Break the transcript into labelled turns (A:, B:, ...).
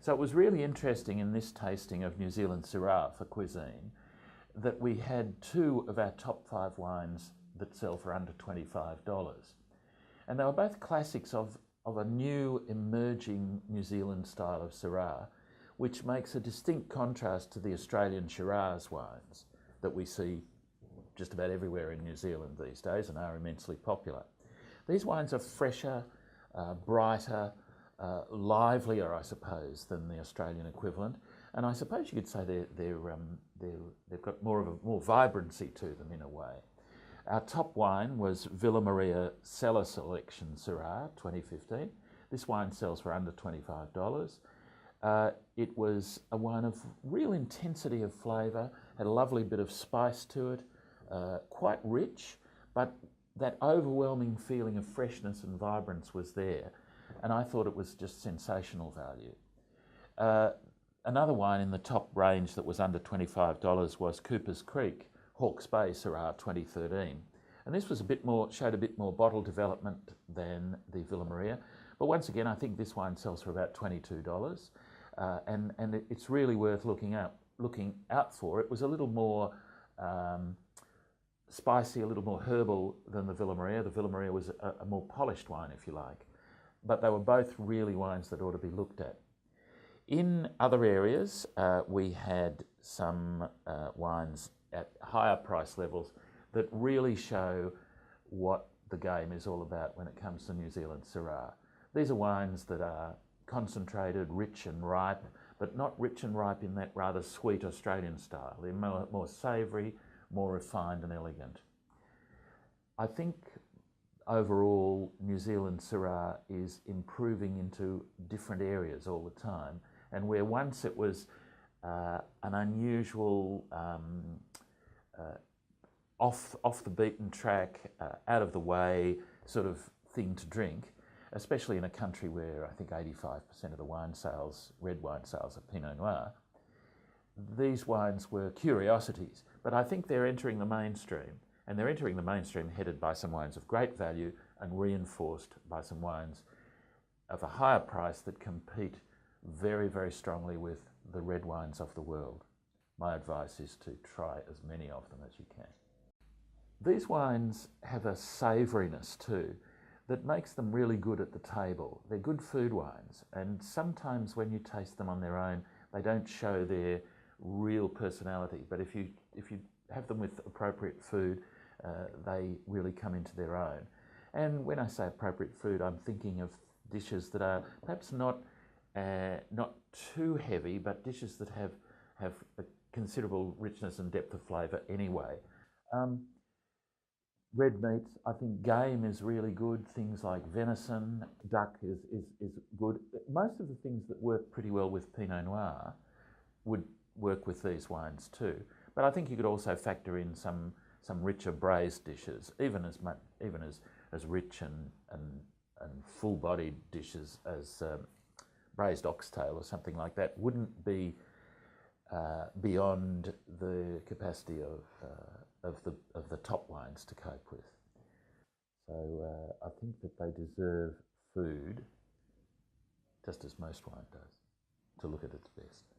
A: So it was really interesting in this tasting of New Zealand Syrah for Cuisine that we had two of our top 5 wines that sell for under $25. And they were both classics of a new emerging New Zealand style of Syrah, which makes a distinct contrast to the Australian Shiraz wines that we see just about everywhere in New Zealand these days and are immensely popular. These wines are fresher, brighter, livelier, I suppose, than the Australian equivalent, and I suppose you could say they've got more vibrancy to them in a way. Our top wine was Villa Maria Cellar Selection Syrah 2015. This wine sells for under $25. It was a wine of real intensity of flavour, had a lovely bit of spice to it, quite rich, but that overwhelming feeling of freshness and vibrance was there, and I thought it was just sensational value. Another wine in the top range that was under $25 was Cooper's Creek Hawke's Bay Syrah 2013, and this was showed a bit more bottle development than the Villa Maria, but once again I think this wine sells for about $22, and it's really worth looking out for. It was a little more spicy, a little more herbal than the Villa Maria. The Villa Maria was a more polished wine, if you like, but they were both really wines that ought to be looked at. In other areas, we had some wines at higher price levels that really show what the game is all about when it comes to New Zealand Syrah. These are wines that are concentrated, rich and ripe, but not rich and ripe in that rather sweet Australian style. They're more savoury, more refined and elegant. I think overall New Zealand Syrah is improving into different areas all the time, and where once it was an unusual off the beaten track, out of the way sort of thing to drink, especially in a country where I think 85% of the red wine sales are Pinot Noir, these wines were curiosities, but I think they're entering the mainstream, and they're entering the mainstream headed by some wines of great value and reinforced by some wines of a higher price that compete very, very strongly with the red wines of the world. My advice is to try as many of them as you can. These wines have a savouriness too that makes them really good at the table. They're good food wines, and sometimes when you taste them on their own, they don't show their real personality, but if you have them with appropriate food, they really come into their own. And when I say appropriate food, I'm thinking of dishes that are perhaps not too heavy, but dishes that have a considerable richness and depth of flavour anyway. Red meats, I think game is really good. Things like venison, duck is good. Most of the things that work pretty well with Pinot Noir would work with these wines too. But I think you could also factor in some richer braised dishes, even as rich and full-bodied dishes as braised oxtail or something like that wouldn't be beyond the capacity of the top wines to cope with. So I think that they deserve food, just as most wine does, to look at its best.